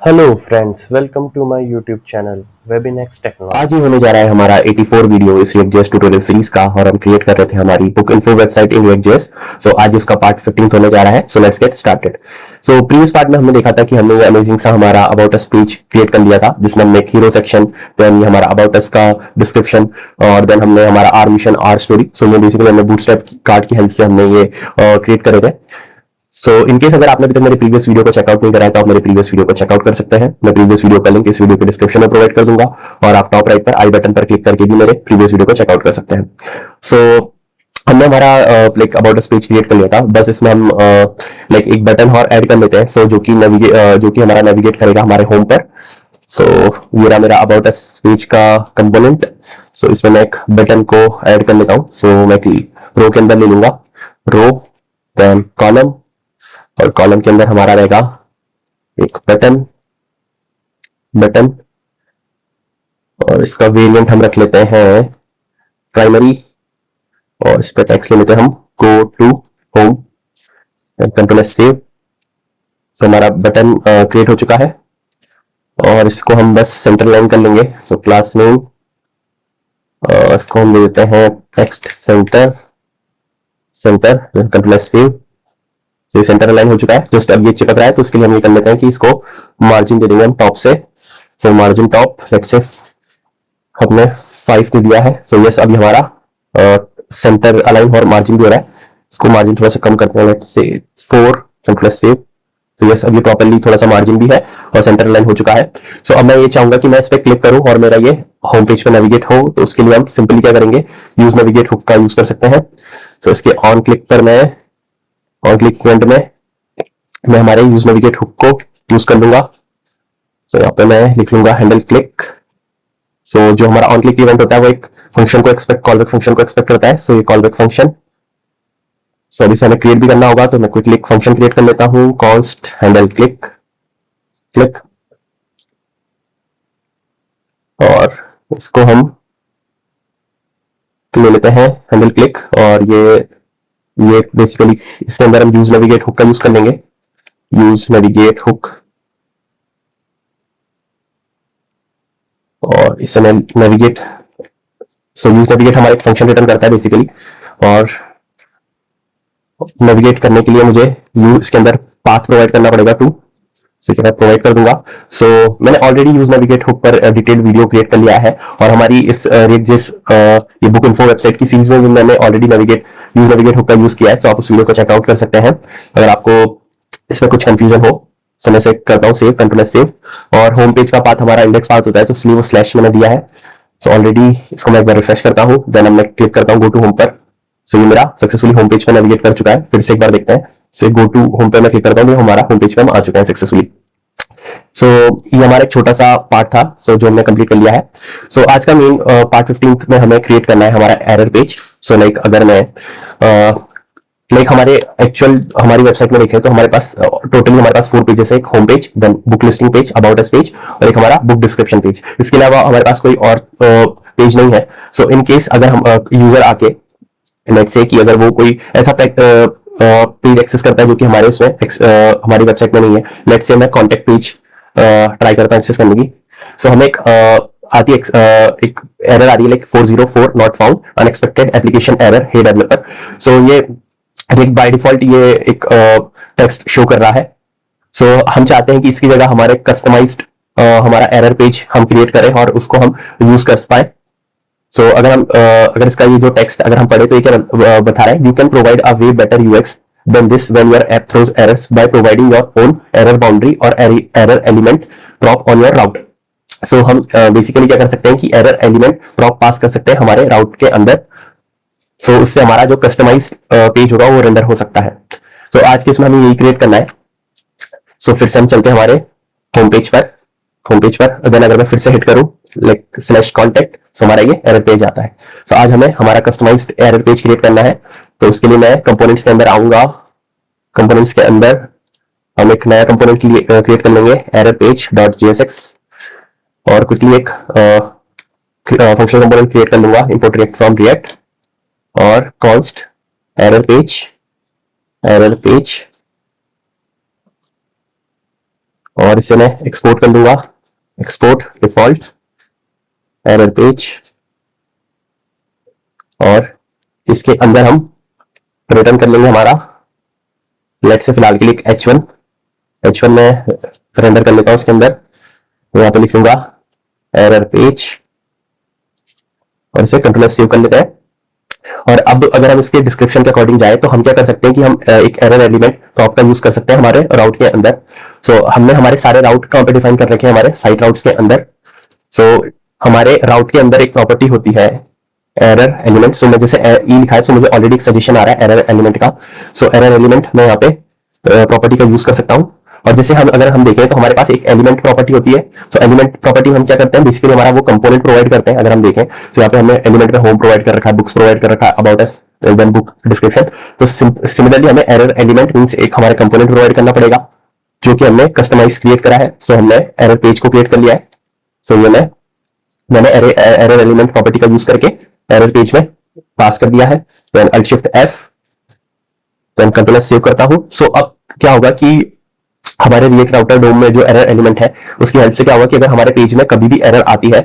Hello friends, welcome to my YouTube channel Webinex technology. आज ही होने जा रहा है हमारा 84 वीडियो इस React.js ट्यूटोरियल सीरीज का और हम क्रिएट कर रहे थे हमारी बुक इन्फो वेबसाइट इन React.js। सो आज इसका पार्ट 15 होने जा रहा है। So let's get started. So previous part में हमने देखा था कि हमने ये अमेजिंग सा हमारा अबाउट अस पेज क्रिएट कर लिया था जिसमें हमने एक हीरो सेक्शन, देन हमारा अबाउट अस का डिस्क्रिप्शन और देन हमने हमारा आर मिशन आर स्टोरी। सो ये बेसिकली हमने बूटस्ट्रैप कार्ड की हेल्प से हमने ये क्रिएट करे थे। सो इनकेस अगर आपने अभी तक मेरे प्रीवियस वीडियो को चेकआउट नहीं करा है तो आप मेरे प्रीवियस वीडियो को चेकआउट कर सकते हैं। मैं प्रीवियस वीडियो का लिंक इस वीडियो के डिस्क्रिप्शन में प्रोवाइड कर दूंगा और आप टॉप राइट पर आई बटन पर क्लिक करके भी मेरे प्रीवियस वीडियो को चेकआउट कर सकते हैं। सो हमने हमारा like about us page create कर लिया था। बस इसमें हम लाइक एक बटन और ऐड कर लेते हैं। सो जो कि हमारा नेविगेट करेगा हमारे होम पर। सो ये रहा मेरा अबाउट अस पेज का कंपोनेंट। सो इसमें मैं एक बटन को ऐड कर लेता हूँ। सो मैं रो के अंदर ले लूंगा रो, देन कॉलम, और कॉलम के अंदर हमारा रहेगा एक बटन बटन और इसका वेरिएंट हम रख लेते हैं प्राइमरी और इस पर टेक्स्ट ले लेते हैं हम go to home, control S save. So हमारा बटन क्रिएट हो चुका है और इसको हम बस सेंटर लाइन कर लेंगे। सो क्लास नेम इसको हम दे देते हैं text centre centre, control S save. तो ये सेंटर लाइन हो चुका है। जस्ट अब ये चिपक रहा है तो उसके लिए हम ये कर लेते हैं कि इसको मार्जिन दे देंगे हम टॉप से। सो मार्जिन टॉप लेट्स से हमने 5 दे दिया है। सो यस अभी हमारा सेंटर अलाइन और मार्जिन भी हो रहा है। इसको मार्जिन थोड़ा सा कम करते हैं, लेट्स से 4, कंट्रोल सेव। तो यस अभी प्रॉपर्ली थोड़ा सा मार्जिन भी है और सेंटर अलाइन हो चुका है। सो अब मैं ये चाहूंगा कि मैं इस पर क्लिक करूं और मेरा ये होम पेज पे नेविगेट हो। तो उसके लिए हम सिंपली क्या करेंगे, यूज नेविगेट हुक का यूज कर सकते हैं। सो इसके ऑन क्लिक पर ऑन क्लिक इवेंट में मैं हमारे यूज नेविगेट हुक को यूज कर लूंगा। सो यहाँ पे मैं लिख लूंगा हैंडल क्लिक। सो जो हमारा ऑन क्लिक इवेंट होता है वो एक फंक्शन को एक्सपेक्ट, कॉलबैक फंक्शन को एक्सपेक्ट करता है। सो ये कॉलबैक फंक्शन, सो अभी से हमें क्रिएट भी करना होगा तो मैं क्विकली फंक्शन क्रिएट कर लेता हूँ कॉन्स्ट हैंडल क्लिक क्लिक, और इसको हम ले लेते हैं हैंडल क्लिक। और ये बेसिकली इसके अंदर हम यूज नेविगेट हुक का यूज कर लेंगे। यूज नेविगेट हुक और इसे नेविगेट, सो यूज नेविगेट हमारा एक फंक्शन रिटर्न करता है बेसिकली। और नेविगेट करने के लिए मुझे इसके अंदर पाथ प्रोवाइड करना पड़ेगा टू। सो मैं प्रोवाइड कर दूंगा। सो मैंने ऑलरेडी यूज नेविगेट हुक पर डिटेल्ड वीडियो क्रिएट कर लिया है और हमारी इस React.js ये बुक इन्फो वेबसाइट की सीरीज में भी मैंने ऑलरेडी यूज नेविगेट हुक का यूज किया है। तो आप उस वीडियो को चेकआउट कर सकते हैं अगर आपको इसमें कुछ कंफ्यूजन हो। सो मैं से करता हूँ सेव, कंट्रोल सेव। और होम पेज का पाथ हमारा इंडेक्स पाथ होता है तो इसलिए वो स्लैश मैंने दिया है। सो ऑलरेडी इसको मैं एक बार रिफ्रेश करता हूँ, देन मैं क्लिक करता हूँ गो टू होम पर। सो ये मेरा सक्सेसफुली होम पेज पर नेविगेट कर चुका है। फिर से एक बार देखते हैं। सो गो टू होम पे मैं क्लिक करता हूँ, हमारा होम पेज पे हम आ चुके हैं सक्सेसफुली। सो ये हमारा एक छोटा सा पार्ट था जो हमने कंप्लीट कर लिया है। सो आज का मेन पार्ट 15 में हमें क्रिएट करना है हमारा एरर पेज। सो लाइक अगर मैं हमारे एक्चुअल हमारी वेबसाइट में देखें तो हमारे पास टोटली हमारे पास 4 पेजेस है। एक home page, then book listing page, about us page और एक हमारा बुक डिस्क्रिप्शन पेज। इसके अलावा हमारे पास कोई और पेज नहीं है। सो इन केस अगर हम यूजर आके लेट्स से कि अगर वो कोई ऐसा पेज एक्सेस करता है जो कि हमारे उसमें हमारी वेबसाइट में नहीं है, लेट्स से मैं कॉन्टेक्ट पेज ट्राई करता हूँ एक्सेस करने की। सो हमें आती है एक एरर आ रही है like 404 not found unexpected application error hey developer. So ये बाय डिफॉल्ट ये एक टेक्स्ट शो कर रहा है। सो हम चाहते हैं कि इसकी जगह हमारे कस्टमाइज्ड हमारा एरर पेज हम क्रिएट करें और उसको हम यूज कर पाए। सो अगर इसका ये जो टेक्स्ट अगर हम पढ़े तो ये क्या बता रहा है, you can provide a way better UX than this when your app throws errors by providing your own error boundary और error element prop on your route. So हम बेसिकली क्या कर सकते हैं कि एरर एलिमेंट प्रॉप पास कर सकते हैं हमारे राउट के अंदर। सो उससे हमारा जो कस्टमाइज्ड पेज होगा वो रेंडर हो सकता है। तो आज के इसमें हमें यही क्रिएट करना है। सो फिर से हम चलते हैं हमारे होम पेज पर। देन अगर मैं फिर से हिट करूं लाइक स्लैश कॉन्टेक्ट, सो हमारा ये एरर पेज आता है। तो आज हमें हमारा कस्टमाइज्ड एरर पेज क्रिएट करना है। तो उसके लिए मैं कंपोनेंट्स के अंदर आऊंगा। कंपोनेंट्स के अंदर हम एक नया कंपोनेंट क्रिएट कर लेंगे एरर पेज डॉट जेएसएक्स और क्विकली एक फंक्शनल कंपोनेंट क्रिएट कर लूंगा इंपोर्ट रिएक्ट फ्रॉम रिएक्ट और कॉन्स्ट एरर पेज और इसे मैं एक्सपोर्ट कर लूंगा, एक्सपोर्ट डिफॉल्ट एरर पेज, और इसके अंदर हम रिटर्न कर लेंगे हमारा, लेट से फिलहाल के लिए H1 में रेंडर कर लेता हूं। उसके अंदर यहाँ पे लिखूंगा एरर पेज और इसे कंट्रोल सेव कर लेते हैं। और अब अगर हम इसके डिस्क्रिप्शन के अकॉर्डिंग जाए तो हम क्या कर सकते हैं कि हम एक एरर एलिमेंट टॉप का यूज कर सकते हैं हमारे राउट के अंदर। सो हमने हमारे सारे राउट कहां पे डिफाइन कर रखे हैं, हमारे साइट राउट्स के अंदर। सो हमारे राउट के अंदर एक प्रॉपर्टी होती है एरर एलिमेंट। सो मैं जैसे ई लिखा है, सो मुझे ऑलरेडी एक सजेशन आ रहा है एरर एलिमेंट का। सो एरर एलिमेंट मैं यहाँ पे प्रॉपर्टी का यूज कर सकता हूँ। और जैसे अगर हम देखें तो हमारे पास एक एलिमेंट प्रॉपर्टी होती है। तो एलिमेंट प्रॉपर्टी हम क्या करते हैं, बेसिकली हमारा वो कंपोनेंट प्रोवाइड करते हैं। अगर हम देखें तो यहाँ पे हमने एलिमेंट में होम प्रोवाइड कर रखा है, बुक्स प्रोवाइड कर रखा है, about us, then book description. तो सिमिलरली हमें एरर एलिमेंट मींस एक हमारे कंपोनेंट प्रोवाइड करना पड़ेगा जो कि हमने कस्टमाइज क्रिएट करा है। सो हमने एरर पेज को क्रिएट कर लिया है। सो ये मैंने एरर एलिमेंट प्रॉपर्टी का यूज करके एरर पेज में पास कर दिया है। Then alt shift F, then control save करता हूं। सो अब क्या होगा कि हमारे रिएक्ट राउटर डोम में जो एरर एलिमेंट है उसकी हेल्प से क्या होगा कि अगर हमारे पेज में कभी भी एरर आती है,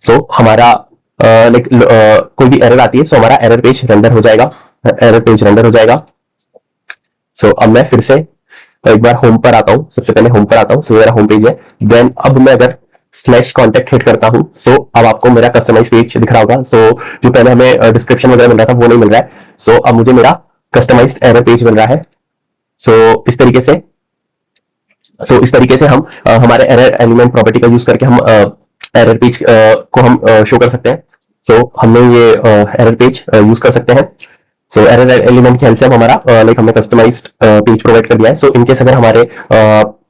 तो हमारा कोई भी एरर आती है, तो हमारा एरर पेज रेंडर हो जाएगा, एरर पेज रेंडर हो जाएगा। सो अब मैं फिर से एक बार होम पर आता हूं, सबसे पहले होम पर आता हूं। सो मेरा होम पेज है। देन अब मैं अगर स्लैश कॉन्टेक्ट हिट करता हूं, सो अब आपको मेरा कस्टमाइज पेज दिख रहा होगा। सो जो पहले हमें डिस्क्रिप्शन वगैरह मिल रहा था वो नहीं मिल रहा है। सो अब मुझे मेरा कस्टमाइज्ड एरर पेज मिल रहा है। सो इस तरीके से हम हमारे एरर एलिमेंट प्रॉपर्टी का यूज करके हम एरर पेज को हम शो कर सकते हैं। सो हमने ये एरर पेज यूज कर सकते हैं। सो एरर एलिमेंट की हेल्प से हमारा हमने कस्टमाइज्ड पेज प्रोवाइड कर दिया है। सो इनकेस अगर हमारे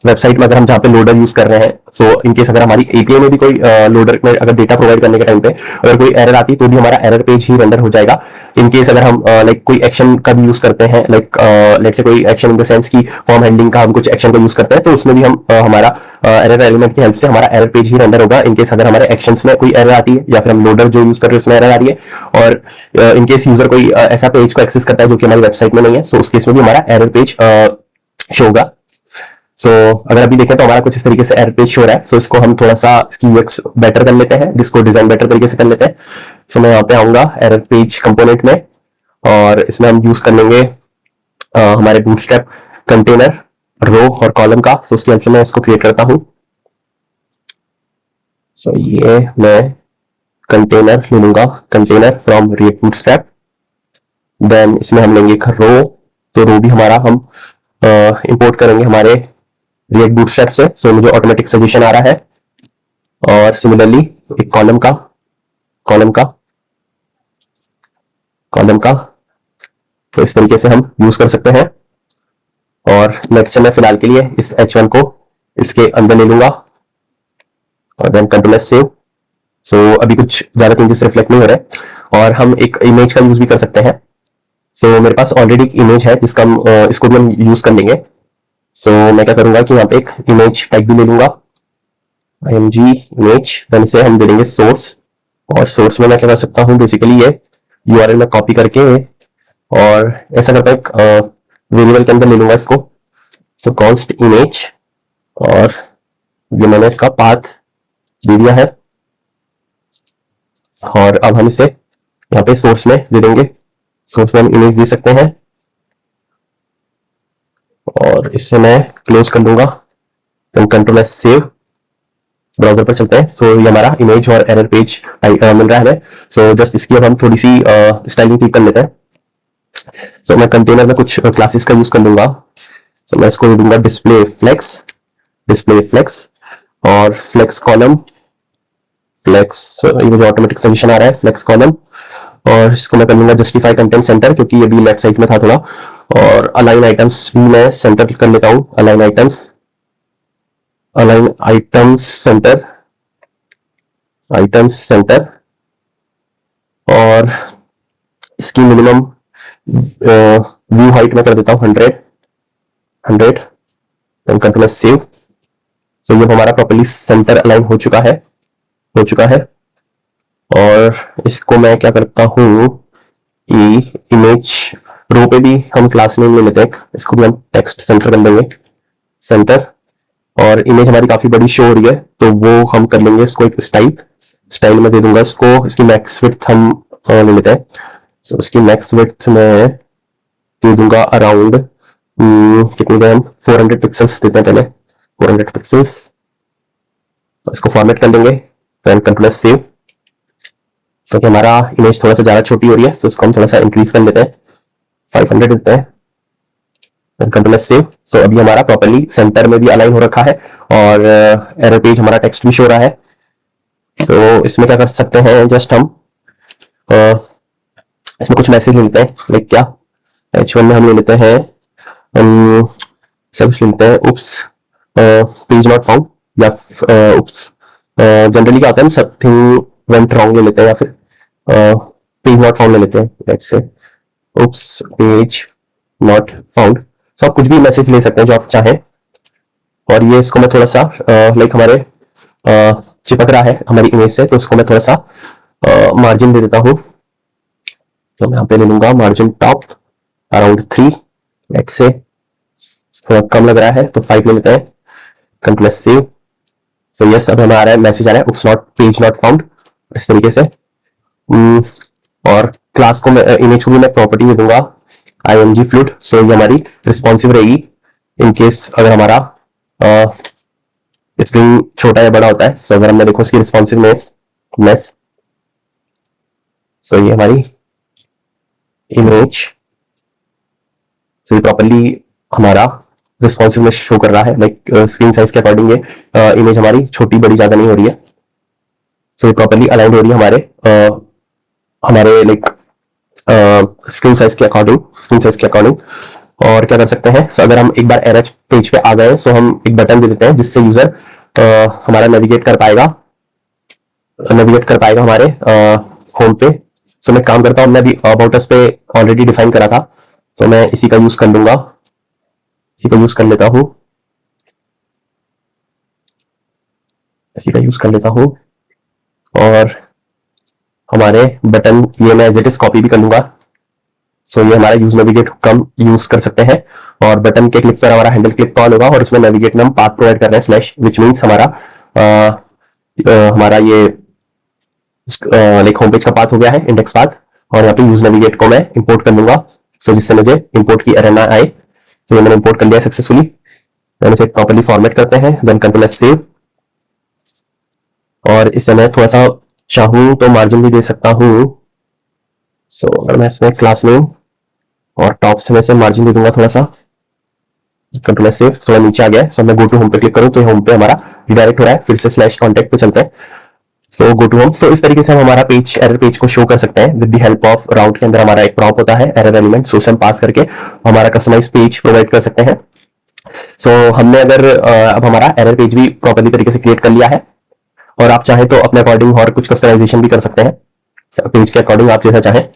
वेबसाइट में अगर हम जहाँ पे लोडर यूज कर रहे हैं, सो इनकेस अगर हमारी एपीआई में भी कोई लोडर में अगर डेटा प्रोवाइड करने के टाइम पे अगर कोई एरर आती है तो भी हमारा एरर पेज ही रेंडर हो जाएगा। इनकेस अगर हम कोई एक्शन का भी यूज करते हैं, लेट से कोई एक्शन इन द सेंस की फॉर्म हैंडलिंग का हम कुछ एक्शन का यूज करते हैं, तो उसमें भी हम हमारा एरर एलिमेंट की हेल्प से हमारा एरर पेज ही रेंडर होगा। इनकेस अगर हमारे एक्शंस में कोई एरर आती है या फिर हम लोडर जो यूज कर रहे हैं उसमें एरर आ रही है, और इनकेस यूजर कोई ऐसा पेज को एक्सेस करता है जो कि हमारी वेबसाइट में नहीं है, सो उस केस में भी हमारा एरर पेज शो होगा। सो अगर अभी देखें तो हमारा कुछ इस तरीके से एरर पेज शो रहा है। सो इसको हम थोड़ा सा इसकी यूएक्स बेटर कर लेते हैं, जिसको डिजाइन बेटर तरीके से कर लेते हैं। सो मैं यहाँ पे आऊंगा एरर पेज कंपोनेंट में, और इसमें हम यूज कर लेंगे हमारे बूटस्ट्रैप कंटेनर रो और कॉलम का। सो उसकी हेल्प से मैं इसको क्रिएट करता हूं। सो ये मैं कंटेनर ले लूंगा, container from React Bootstrap. Then इसमें हम लेंगे रो, तो रो भी हमारा हम इंपोर्ट करेंगे हमारे रिएक्ट बूटस्ट्रैप से। सो मुझे ऑटोमेटिक सजेशन आ रहा है। और सिमिलरली एक कॉलम का तो इस तरीके से हम यूज कर सकते हैं। और नेक्स्ट से मैं फिलहाल के लिए इस H1 को इसके अंदर ले लूंगा और देन कंट्रोल सेव। सो अभी कुछ ज्यादा चेंजेस रिफ्लेक्ट नहीं हो रहे। और हम एक इमेज का यूज भी कर सकते हैं। सो मेरे पास ऑलरेडी एक इमेज है जिसका हम इसको भी हम यूज कर लेंगे। सो मैं क्या करूंगा कि यहाँ पे एक इमेज टैग भी ले लूंगा, img इमेज। देन इसे हम दे देंगे सोर्स, और सोर्स में मैं क्या कर सकता हूँ, बेसिकली ये यूआरएल में कॉपी करके और ऐसा करता एक वेरिएबल के अंदर ले लूंगा इसको। सो कॉन्स्ट इमेज, और ये मैंने इसका पाथ दे दिया है। और अब हम इसे यहाँ पे सोर्स में दे देंगे। सोर्स में हम इमेज दे सकते हैं, और इससे मैं क्लोज कर लूंगा। Then control S save, browser पर चलते हैं। सो ये हमारा इमेज और एरर पेज मिल रहा है हमें। सो जस्ट इसकी अब हम थोड़ी सी स्टाइलिंग ठीक कर लेते हैं। सो मैं कंटेनर में कुछ क्लासेस का यूज कर लूंगा। सो मैं इसको दे दूंगा डिस्प्ले फ्लेक्स और फ्लेक्स कॉलम, ये मुझे ऑटोमेटिक सजेशन आ रहा है, फ्लेक्स कॉलम। और इसको मैं कर लूंगा जस्टिफाई कंटेंट सेंटर, क्योंकि ये भी लेफ्ट साइड में था थोड़ा। और अलाइन आइटम्स भी मैं सेंटर कर लेता हूं, अलाइन आइटम्स सेंटर। और इसकी मिनिमम व्यू हाइट में कर देता हूं 100। Then control save. सो ये हमारा प्रॉपर्ली सेंटर अलाइन हो चुका है। और इसको मैं क्या करता हूं कि इमेज रो पे भी हम क्लास नेम ले लेते हैं, इसको भी हम टेक्स्ट सेंटर कर देंगे, सेंटर। और इमेज हमारी काफी बड़ी शो हो रही है, तो वो हम कर लेंगे इसको एक स्टाइल में दे दूंगा इसको। इसकी मैक्स विड्थ हम ले लेते हैं। सो इसकी मैक्स विड्थ में दे दूंगा अराउंड कितनी दें हम, 400 पिक्सल्स देते हैं पहले, 400 पिक्सल्स। तो इसको फॉर्मेट कर लेंगे, देन कंट्रोल सेव। तो कि हमारा इमेज थोड़ा सा ज्यादा छोटी हो रही है, तो इसको हम थोड़ा सा इंक्रीज कर लेते हैं, 500 देते हैं, देन कंट्रोल सेव। तो अभी हमारा प्रॉपर्ली सेंटर में भी अलाइन हो रखा है और एरर पेज हमारा टेक्स्ट भी शो रहा है। तो इसमें क्या कर सकते हैं, जस्ट हम इसमें कुछ मैसेज ले लेते हैं, लाइक क्या H1 में हम ले लेते हैं, सब कुछ ले लेते हैं, उप्स पेज नॉट फाउंड, या उप्स जनरली क्या होता है, समथिंग वेंट रॉन्ग ले लेते हैं, या फिर पेज नॉट फाउंड ले लेते हैं, let's say oops page not found. तो आप कुछ भी मैसेज ले सकते हैं जो आप चाहें। और ये इसको मैं थोड़ा सा लाइक हमारे चिपक रहा है हमारी इमेज से, तो इसको मैं थोड़ा सा मार्जिन दे देता हूँ। तो मैं यहाँ पे ले लूंगा margin top around 3, let's say थोड़ा कम लग रहा है तो 5 ले लेते हैं, कंट्रोल सेव। सो यस, अब हमें आ रहा है मैसेज आ रहा है उप्स नॉट पेज नॉट फाउंड, इस तरीके से। और क्लास को मैं इमेज को भी मैं प्रॉपर्टी दे दूंगा img fluid। सो ये हमारी रिस्पॉन्सिव रहेगी इन केस अगर हमारा स्क्रीन छोटा या बड़ा होता है। सो अगर हमने देखो इसकी रिस्पॉन्सिवनेस, सो ये हमारी इमेज, सो ये प्रॉपर्ली हमारा रिस्पॉन्सिवनेस शो कर रहा है, लाइक स्क्रीन साइज के अकॉर्डिंग ये इमेज हमारी छोटी बड़ी ज्यादा नहीं हो रही है। सो ये प्रॉपर्ली अलाइंड हो रही है हमारे लाइक स्क्रीन साइज के अकॉर्डिंग। और क्या कर सकते हैं, सो अगर हम एक बार एरर पेज पे आ गए, सो हम एक बटन दे देते हैं जिससे यूजर हमारा नेविगेट कर पाएगा हमारे होम पे। सो मैं काम करता हूँ, मैं अभी अबाउट अस पे ऑलरेडी डिफाइन करा था, तो मैं इसी का यूज कर लूंगा, इसी का यूज कर लेता हूँ। और हमारे बटन ये मैं एज इट इज कॉपी भी कर लूंगा। सो ये हमारा यूज नेविगेट कम यूज कर सकते हैं, और बटन के क्लिक पर हमारा हैंडल क्लिक कॉल होगा, और उसमें नेविगेट में हम पाथ प्रोवाइड कर रहे हैं स्लैश, विच मीन्स हमारा ये लाइक होम पेज का पाथ हो गया है, इंडेक्स पाथ। और यहाँ पे यूज नेविगेट को मैं इंपोर्ट कर लूंगा, सो जिससे मुझे इंपोर्ट की एरर ना आए। तो ये मैंने इंपोर्ट कर लिया सक्सेसफुली। देन इसे प्रॉपर्ली फॉर्मेट करते हैं, देन कंट्रोल सेव। और इसे मैं थोड़ा सा चाहूं तो मार्जिन भी दे सकता हूं। सो अगर मैं इसमें क्लास नेम और टॉप से मैं इसे मार्जिन दे दूंगा थोड़ा सा, कंट्रोल सेव। थोड़ा नीचे आ गया है, सो मैं गो टू होम पे क्लिक करूं तो होम पे हमारा रिडायरेक्ट हो रहा है। फिर से स्लैश कॉन्टेक्ट पे चलते हैं, सो गो टू होम। सो इस तरीके से हम हमारा पेज एरर पेज को शो कर सकते हैं विद द हेल्प ऑफ राउट के अंदर हमारा एक प्रॉम्प्ट होता है एरर एलिमेंट, सो हम पास करके हमारा कस्टमाइज पेज प्रोवाइड कर सकते हैं। सो हमने अगर अब हमारा एरर पेज भी प्रॉपर्ली तरीके से क्रिएट कर लिया है, और आप चाहें तो अपने अकॉर्डिंग और कुछ कस्टमाइजेशन भी कर सकते हैं पेज के अकॉर्डिंग, आप जैसा चाहें।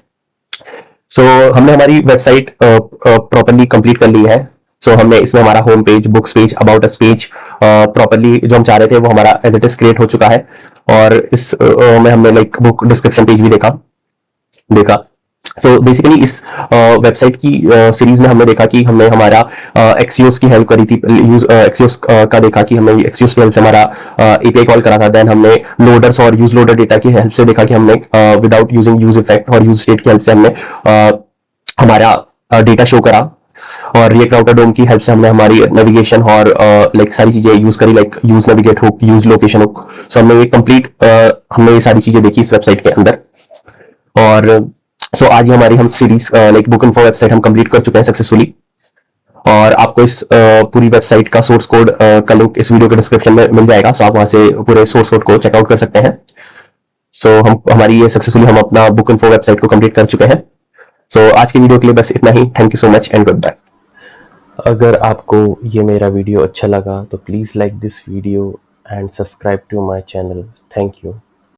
सो हमने हमारी वेबसाइट प्रॉपर्ली कंप्लीट कर ली है। सो हमने इसमें हमारा home page, books page, about us page properly जो हम चाह रहे थे वो हमारा एज इट इज क्रिएट हो चुका है। और इस में हमने लाइक बुक डिस्क्रिप्शन पेज भी देखा। सो बेसिकली इस वेबसाइट की सीरीज में हमने देखा कि हमने हमारा एक्सियोस की हेल्प करी थी, एक्सियोस का देखा कि हमने एक्सियोस की हेल्प से हमारा एपीआई कॉल करा था। देन हमने लोडर्स और यूज लोडर डेटा की हेल्प से देखा कि हमने विदाउट यूजिंग यूज इफेक्ट और यूज स्टेट की हेल्प से हमने हमारा डेटा शो करा। और रिएक्ट राउटर डोम की हेल्प से हमने हमारी नेविगेशन और लाइक सारी चीजें यूज करी, like use navigate hook, use location hook. So हमने ये कंप्लीट हमने ये सारी चीजें देखी इस वेबसाइट के अंदर। और सो आज ही हमारी हम series like book info website हम कंप्लीट कर चुके हैं सक्सेसफुली। और आपको इस पूरी वेबसाइट का सोर्स कोड का लिंक इस वीडियो के डिस्क्रिप्शन में मिल जाएगा, सो आप वहां से पूरे सोर्स कोड को चेकआउट कर सकते हैं। सो हमारी ये सक्सेसफुली हम अपना बुक इन्फो वेबसाइट को कंप्लीट कर चुके हैं। सो आज की वीडियो के लिए बस इतना ही। Thank you so much and good bye. अगर आपको ये मेरा वीडियो अच्छा लगा तो please like this video and subscribe to my channel. Thank you.